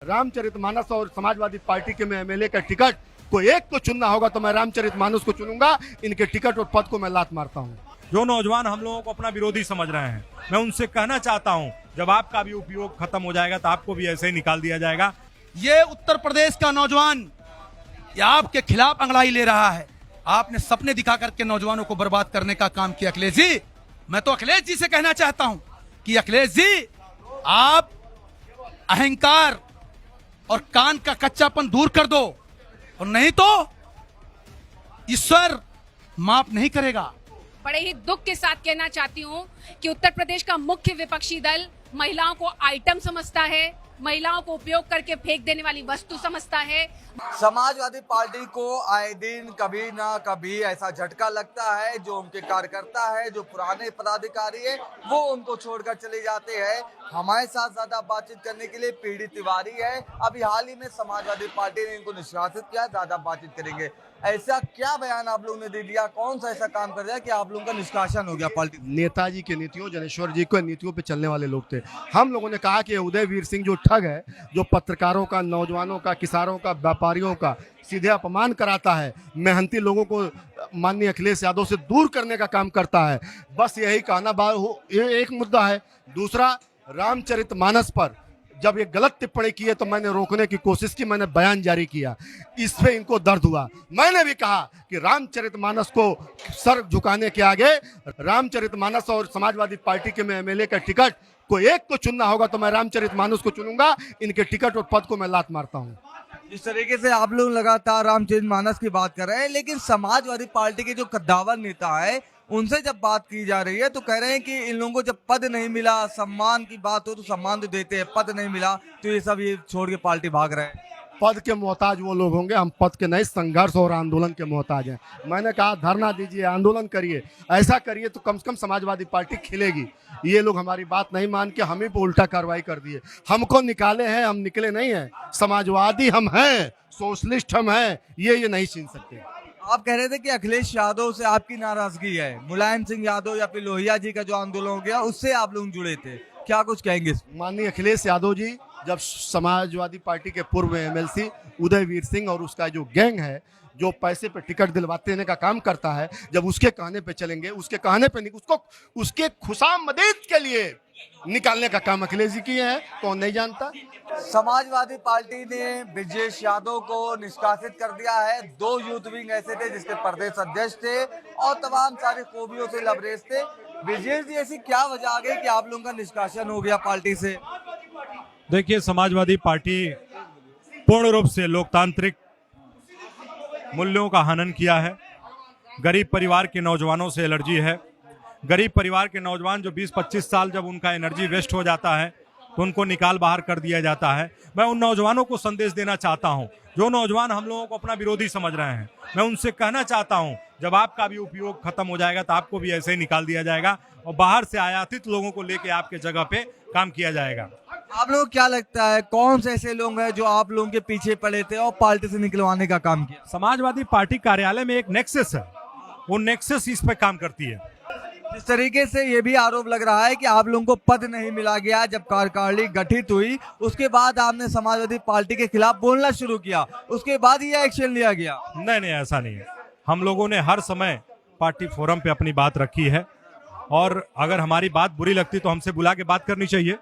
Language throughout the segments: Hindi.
रामचरितमानस और समाजवादी पार्टी के मैं एमएलए का टिकट कोई एक को चुनना होगा तो मैं रामचरितमानस को चुनूंगा। इनके टिकट और पद को मैं लात मारता हूं। जो नौजवान हम लोगों को अपना विरोधी समझ रहे हैं, मैं उनसे कहना चाहता हूं, जब आपका भी उपयोग खत्म हो जाएगा तो आपको भी ऐसे ही निकाल दिया जाएगा। ये उत्तर प्रदेश का नौजवान ये आपके खिलाफ अंगड़ाई ले रहा है। आपने सपने दिखा करके नौजवानों को बर्बाद करने का काम किया। अखिलेश जी, मैं तो अखिलेश जी से कहना चाहता हूं कि अखिलेश जी, आप अहंकार और कान का कच्चापन दूर कर दो, और नहीं तो ईश्वर माफ नहीं करेगा। बड़े ही दुख के साथ कहना चाहती हूँ कि उत्तर प्रदेश का मुख्य विपक्षी दल महिलाओं को आइटम समझता है, महिलाओं को उपयोग करके फेंक देने वाली वस्तु समझता है। समाजवादी पार्टी को आए दिन कभी ना कभी ऐसा झटका लगता है, जो उनके कार्यकर्ता है, जो पुराने पदाधिकारी है, वो उनको छोड़कर चले जाते हैं। हमारे साथ ज्यादा बातचीत करने के लिए पीडी तिवारी है। अभी हाल ही में समाजवादी पार्टी ने इनको निष्कासित किया। ज्यादा बातचीत करेंगे। ऐसा क्या बयान आप लोगों ने दे दिया, कौन सा ऐसा काम कर दिया कि आप लोगों का निष्कासन हो गया पार्टी? नेताजी की नीतियों, जनेश्वर जी को नीतियों पे चलने वाले लोग थे। हम लोगों ने कहा कि उदयवीर सिंह जो ठग है, जो पत्रकारों का, नौजवानों का, किसानों का, व्यापारियों का सीधे अपमान कराता है, मेहनती लोगों को माननीय अखिलेश यादव से दूर करने का काम करता है। बस यही कहना ये एक मुद्दा है। दूसरा, रामचरितमानस पर जब ये गलत टिप्पणी की है तो मैंने रोकने की कोशिश की, मैंने बयान जारी किया। इस पे इनको दर्द हुआ। मैंने भी कहा कि रामचरितमानस को सर झुकाने के आगे रामचरितमानस और समाजवादी पार्टी के मैं एमएलए का टिकट कोई एक को चुनना होगा तो मैं रामचरितमानस को चुनूंगा। इनके टिकट और पद को मैं लात मारता हूं। इस तरीके से आप लोग लगातार रामचरितमानस की बात कर रहे हैं, लेकिन समाजवादी पार्टी के जो कद्दावर नेता है उनसे जब बात की जा रही है तो कह रहे हैं कि इन लोगों को जब पद नहीं मिला, सम्मान की बात हो तो सम्मान तो देते हैं, पद नहीं मिला तो ये सब ये छोड़ के पार्टी भाग रहे हैं। पद के मोहताज वो लोग होंगे, हम पद के नहीं, संघर्ष और आंदोलन के मोहताज हैं। मैंने कहा धरना दीजिए, आंदोलन करिए, ऐसा करिए तो कम से कम समाजवादी पार्टी खिलेगी। ये लोग हमारी बात नहीं मान के हम ही पे उल्टा कार्रवाई कर दिए। हमको निकाले हैं, हम निकले नहीं हैं। समाजवादी हम हैं, सोशलिस्ट हम हैं, ये नहीं छीन सकते। आप कह रहे थे कि अखिलेश यादव से आपकी नाराजगी है, मुलायम सिंह यादव या फिर लोहिया जी का जो आंदोलन हो गया उससे आप लोग जुड़े थे, क्या कुछ कहेंगे? माननीय अखिलेश यादव जी जब समाजवादी पार्टी के पूर्व एमएलसी उदयवीर सिंह और उसका जो गैंग है, जो पैसे पे टिकट दिलवाते देने का काम करता है, जब उसके कहने पे चलेंगे, उसके कहने पे उसको उसके खुशामदीद के लिए निकालने का काम अखिलेश जी किए हैं। कौन नहीं जानता। समाजवादी पार्टी ने ब्रजेश यादव को निष्कासित कर दिया है। 2 यूथ विंग ऐसे थे जिसके प्रदेश अध्यक्ष थे और तमाम सारे खूबियों से लबरेज थे। ब्रजेश जी, ऐसी क्या वजह आ गई कि आप लोगों का निष्कासन हो गया पार्टी से? देखिए, समाजवादी पार्टी पूर्ण रूप से लोकतांत्रिक मूल्यों का हनन किया है। गरीब परिवार के नौजवानों से एलर्जी है। गरीब परिवार के नौजवान जो 20-25 साल जब उनका एनर्जी वेस्ट हो जाता है तो उनको निकाल बाहर कर दिया जाता है। मैं उन नौजवानों को संदेश देना चाहता हूं, जो नौजवान हम लोगों को अपना विरोधी समझ रहे हैं, मैं उनसे कहना चाहता हूं, जब आपका भी उपयोग खत्म हो जाएगा तो आपको भी ऐसे ही निकाल दिया जाएगा और बाहर से आयातित लोगों को लेके आपके जगह पे काम किया जाएगा। आप लोगों को क्या लगता है कौन से ऐसे लोग हैं जो आप लोगों के पीछे पड़े थे और पार्टी से निकलवाने का काम किया? समाजवादी पार्टी कार्यालय में एक नेक्सस है, वो नेक्सस इस पे काम करती है। इस तरीके से ये भी आरोप लग रहा है कि आप लोगों को पद नहीं मिला गया। जब कार्यकारिणी गठित हुई उसके बाद आपने समाजवादी पार्टी के खिलाफ बोलना शुरू किया, उसके बाद ये एक्शन लिया गया। नहीं, ऐसा नहीं है। हम लोगों ने हर समय पार्टी फोरम पे अपनी बात रखी है और अगर हमारी बात बुरी लगती तो हमसे बुला के बात करनी चाहिए,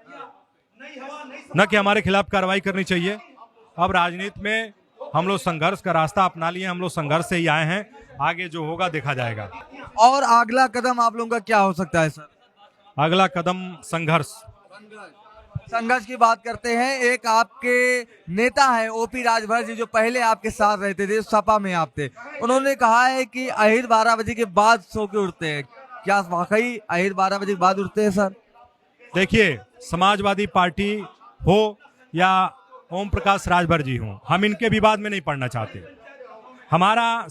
न कि हमारे खिलाफ कार्रवाई करनी चाहिए। अब राजनीति में हम लोग संघर्ष का रास्ता अपना लिए, हम लोग संघर्ष से ही आए हैं, आगे जो होगा देखा जाएगा। और अगला कदम आप लोगों का क्या हो सकता है सर? अगला कदम संघर्ष की बात करते हैं। एक आपके नेता है ओपी राजभर जी, जो पहले आपके साथ रहते थे, सपा में आप थे। उन्होंने कहा है कि अहिर 12 बजे के बाद सो के उठते हैं। क्या वाकई अहिर 12 बजे के बाद उठते हैं सर? देखिए, समाजवादी पार्टी हो या ओम प्रकाश राजभर जी हो, हम इनके विवाद में नहीं पड़ना चाहते। हमारा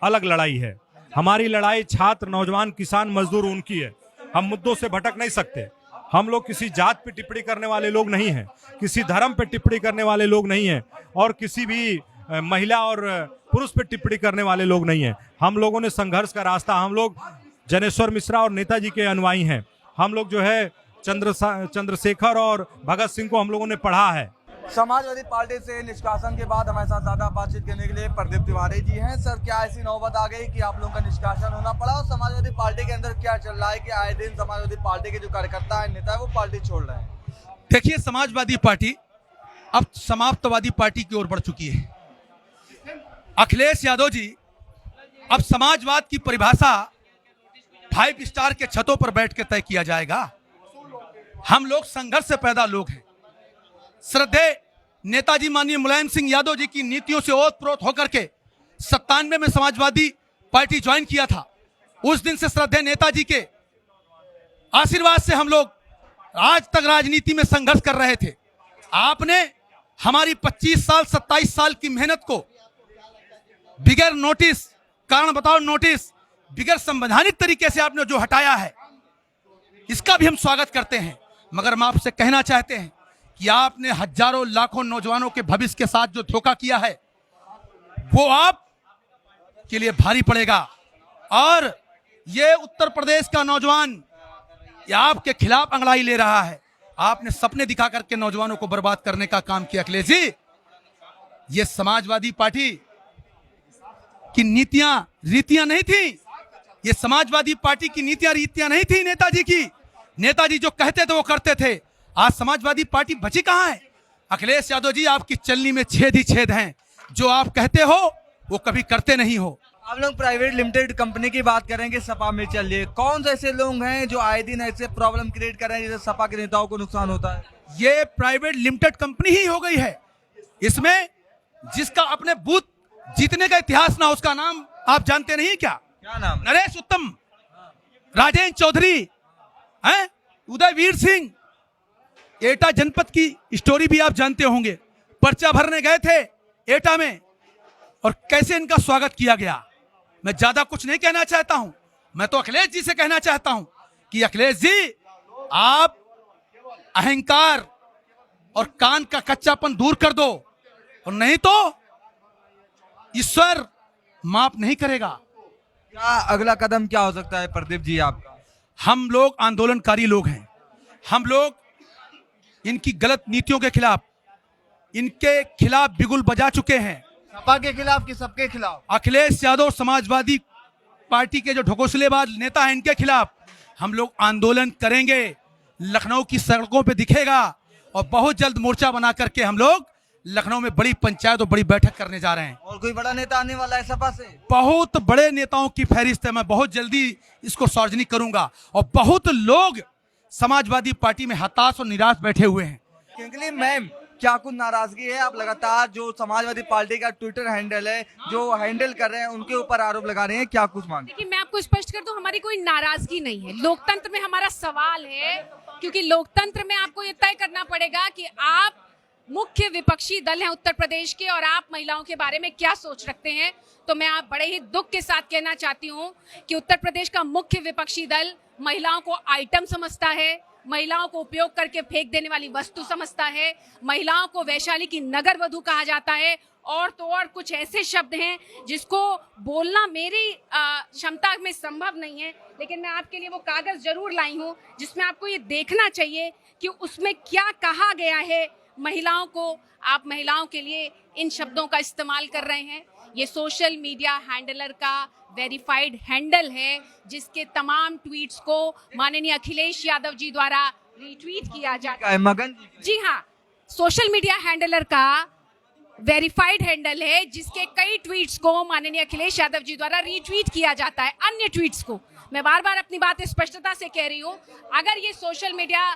अलग लड़ाई है। हमारी लड़ाई छात्र, नौजवान, किसान, मजदूर उनकी है। हम मुद्दों से भटक नहीं सकते। हम लोग किसी जात पे टिप्पणी करने वाले लोग नहीं हैं, किसी धर्म पे टिप्पणी करने वाले लोग नहीं हैं और किसी भी महिला और पुरुष पे टिप्पणी करने वाले लोग नहीं हैं। हम लोगों ने संघर्ष का रास्ता, हम लोग जनेश्वर मिश्रा और नेताजी के अनुयायी हैं। हम लोग जो है चंद्रशेखर और भगत सिंह को हम लोगों ने पढ़ा है। समाजवादी पार्टी से निष्कासन के बाद हमारे साथ ज्यादा बातचीत करने के लिए प्रदीप तिवारी जी हैं। सर, क्या ऐसी नौबत आ गई कि आप लोगों का निष्कासन होना पड़ा, और समाजवादी पार्टी के अंदर क्या चल रहा है कि आए दिन समाजवादी पार्टी के जो कार्यकर्ता है, नेता है, वो पार्टी छोड़ रहे हैं? देखिए, समाजवादी पार्टी अब समाप्तवादी पार्टी की ओर बढ़ चुकी है। अखिलेश यादव जी अब समाजवाद की परिभाषा 5 स्टार के छतों पर बैठ के तय किया जाएगा। हम लोग संघर्ष से पैदा लोग हैं। श्रद्धेय नेताजी माननीय मुलायम सिंह यादव जी की नीतियों से ओतप्रोत होकर के 97 में समाजवादी पार्टी ज्वाइन किया था। उस दिन से श्रद्धेय नेताजी के आशीर्वाद से हम लोग आज तक राजनीति में संघर्ष कर रहे थे। आपने हमारी 25 साल 27 साल की मेहनत को बिगैर नोटिस, कारण बताओ नोटिस, बिगैर संवैधानिक तरीके से आपने जो हटाया है, इसका भी हम स्वागत करते हैं। मगर हम आपसे कहना चाहते हैं कि आपने हजारों लाखों नौजवानों के भविष्य के साथ जो धोखा किया है, वो आप के लिए भारी पड़ेगा। और ये उत्तर प्रदेश का नौजवान ये आपके खिलाफ अंगड़ाई ले रहा है। आपने सपने दिखा करके नौजवानों को बर्बाद करने का काम किया। अखिलेश जी, ये समाजवादी पार्टी की नीतियां रीतियां नहीं थी। ये समाजवादी पार्टी की नीतियां रीतियां नहीं थी नेताजी की। नेताजी जो कहते थे वो करते थे। आज समाजवादी पार्टी बची कहां है? अखिलेश यादव जी, आपकी चलनी में छेद ही छेद हैं। जो आप कहते हो वो कभी करते नहीं हो। आप लोग प्राइवेट लिमिटेड कंपनी की बात करेंगे, सपा में चलिए, कौन से ऐसे लोग हैं जो आए दिन ऐसे प्रॉब्लम क्रिएट कर रहे हैं जिससे सपा के नेताओं को नुकसान होता है? ये प्राइवेट लिमिटेड कंपनी ही हो गई है। इसमें जिसका अपने बूथ जीतने का इतिहास ना, उसका नाम आप जानते नहीं क्या? क्या नाम? नरेश उत्तम, राजेंद्र चौधरी, हैं, उदयवीर सिंह। एटा जनपद की स्टोरी भी आप जानते होंगे। पर्चा भरने गए थे एटा में और कैसे इनका स्वागत किया गया। मैं ज्यादा कुछ नहीं कहना चाहता हूं। मैं तो अखिलेश जी से कहना चाहता हूं कि अखिलेश जी, आप अहंकार और कान का कच्चापन दूर कर दो, और नहीं तो ईश्वर माफ नहीं करेगा। क्या अगला कदम क्या हो सकता है प्रदीप जी आपका? हम लोग आंदोलनकारी लोग हैं। हम लोग इनकी गलत नीतियों के खिलाफ, इनके खिलाफ बिगुल बजा चुके हैं। सपा के खिलाफ कि सबके खिलाफ? अखिलेश यादव समाजवादी पार्टी के जो ढकोसलेबाज नेता हैं, इनके खिलाफ हम लोग आंदोलन करेंगे। लखनऊ की सड़कों पे दिखेगा, और बहुत जल्द मोर्चा बना करके हम लोग लखनऊ में बड़ी पंचायत और बड़ी बैठक करने जा रहे हैं। और कोई बड़ा नेता आने वाला है सपा से? बहुत बड़े नेताओं की फहरिस्त है। मैं बहुत जल्दी इसको सार्वजनिक करूंगा। और बहुत लोग समाजवादी पार्टी में हताश और निराश बैठे हुए हैं। किंगली मैम, क्या कुछ नाराजगी है? आप लगातार जो समाजवादी पार्टी का ट्विटर हैंडल है जो हैंडल कर रहे हैं, उनके ऊपर आरोप लगा रहे हैं, क्या कुछ मांग? देखिए, मैं आपको स्पष्ट कर दूं, हमारी कोई नाराजगी नहीं है। लोकतंत्र में हमारा सवाल है, क्योंकि लोकतंत्र में आपको ये तय करना पड़ेगा कि आप मुख्य विपक्षी दल हैं उत्तर प्रदेश के, और आप महिलाओं के बारे में क्या सोच रखते हैं। तो मैं आप बड़े ही दुख के साथ कहना चाहती हूँ कि उत्तर प्रदेश का मुख्य विपक्षी दल महिलाओं को आइटम समझता है, महिलाओं को उपयोग करके फेंक देने वाली वस्तु समझता है, महिलाओं को वैशाली की नगर वधू कहा जाता है, और तो और कुछ ऐसे शब्द हैं जिसको बोलना मेरी क्षमता में संभव नहीं है। लेकिन मैं आपके लिए वो कागज जरूर लाई हूँ जिसमें आपको ये देखना चाहिए कि उसमें क्या कहा गया है महिलाओं को। आप महिलाओं के लिए इन शब्दों का इस्तेमाल कर रहे हैं। ये सोशल मीडिया हैंडलर का वेरीफाइड हैंडल है, जिसके तमाम ट्वीट्स को माननीय अखिलेश यादव जी द्वारा रीट्वीट किया जाता है। मगन जी हाँ, सोशल मीडिया हैंडलर का वेरीफाइड हैंडल है, जिसके कई ट्वीट्स को माननीय अखिलेश यादव जी द्वारा रीट्वीट किया जाता है। अन्य ट्वीट्स को मैं बार बार अपनी बातें स्पष्टता से कह रही हूँ। अगर ये सोशल मीडिया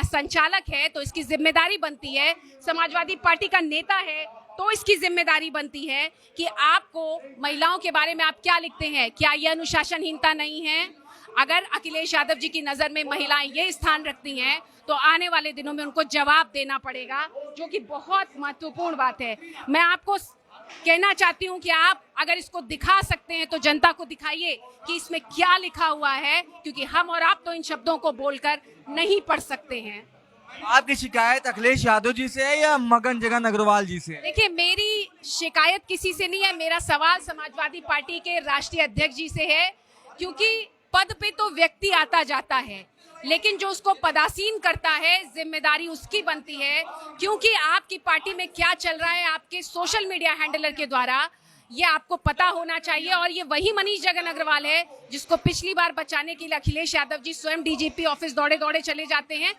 संचालक है तो इसकी जिम्मेदारी बनती है, समाजवादी पार्टी का नेता है तो इसकी जिम्मेदारी बनती है कि आपको महिलाओं के बारे में आप क्या लिखते हैं। क्या यह अनुशासनहीनता नहीं है? अगर अखिलेश यादव जी की नज़र में महिलाएं ये स्थान रखती हैं तो आने वाले दिनों में उनको जवाब देना पड़ेगा, जो कि बहुत महत्वपूर्ण बात है। मैं आपको कहना चाहती हूं कि आप अगर इसको दिखा सकते हैं तो जनता को दिखाइए कि इसमें क्या लिखा हुआ है, क्योंकि हम और आप तो इन शब्दों को बोलकर नहीं पढ़ सकते हैं। आपकी शिकायत अखिलेश यादव जी से है या मगन जगन अग्रवाल जी से? देखिए, मेरी शिकायत किसी से नहीं है। मेरा सवाल समाजवादी पार्टी के राष्ट्रीय अध्यक्ष जी से है, क्योंकि पद पे तो व्यक्ति आता जाता है, लेकिन जो उसको पदासीन करता है जिम्मेदारी उसकी बनती है, क्योंकि आपकी पार्टी में क्या चल रहा है आपके सोशल मीडिया हैंडलर के द्वारा ये आपको पता होना चाहिए। और ये वही मनीष जगन अग्रवाल है जिसको पिछली बार बचाने के लिए अखिलेश यादव जी स्वयं डीजीपी ऑफिस दौड़े दौड़े चले जाते हैं।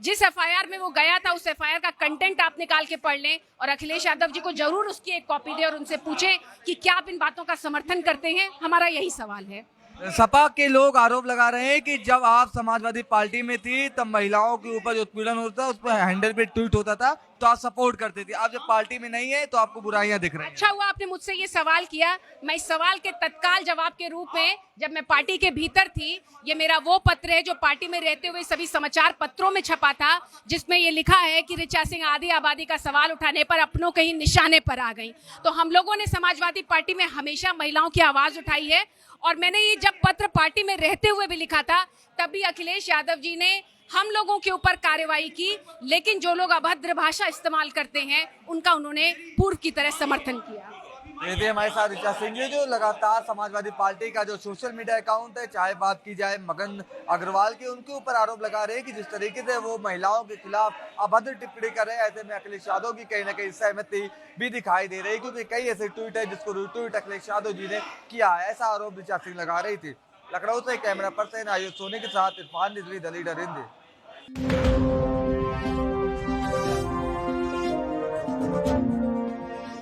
जिस एफआईआर में वो गया था उस एफआईआर का कंटेंट आप निकाल के पढ़ लें और अखिलेश यादव जी को जरूर उसकी एक कॉपी दें और उनसे पूछें कि क्या आप इन बातों का समर्थन करते हैं। हमारा यही सवाल है। सपा के लोग आरोप लगा रहे हैं कि जब आप समाजवादी पार्टी में थी तब महिलाओं के ऊपर जो उत्पीड़न होता था उस पर हैंडल पे ट्वीट होता था तो आप सपोर्ट करते थे। आप जब पार्टी में नहीं है तो आपको बुराइयां दिख रही हैं। अच्छा हुआ आपने मुझसे ये सवाल किया। मैं इस सवाल के तत्काल जवाब के रूप में, जब मैं पार्टी के भीतर थी, ये मेरा वो पत्र है जो पार्टी में रहते हुए सभी समाचार पत्रों में छपा था, जिसमें ये लिखा है कि ऋचा सिंह आधी आबादी का सवाल उठाने पर अपनों के ही निशाने पर आ गई। तो हम लोगों ने समाजवादी पार्टी में हमेशा महिलाओं की आवाज उठाई है और मैंने ये जब पत्र पार्टी में रहते हुए भी लिखा था तभी अखिलेश यादव जी ने हम लोगों के ऊपर कार्रवाई की, लेकिन जो लोग अभद्र भाषा इस्तेमाल करते हैं उनका उन्होंने पूर्व की तरह समर्थन किया। ये थे हमारे साथ ऋचा सिंह जी जो लगातार समाजवादी पार्टी का जो सोशल मीडिया अकाउंट है, चाहे बात की जाए मगन अग्रवाल की, उनके ऊपर आरोप लगा रहे हैं कि जिस तरीके से वो महिलाओं के खिलाफ अभद्र टिप्पणी कर रहे हैं, ऐसे में अखिलेश यादव की कहीं ना कहीं सहमति भी दिखाई दे रही है, क्योंकि कई ऐसे ट्वीट है जिसको रिट्वीट अखिलेश यादव जी ने किया है। ऐसा आरोप ऋचा सिंह लगा रही थी। लखनऊ से कैमरा पर्सन आयुष सोनी के साथ इरफान रिजवी, द लीडर हिंदी।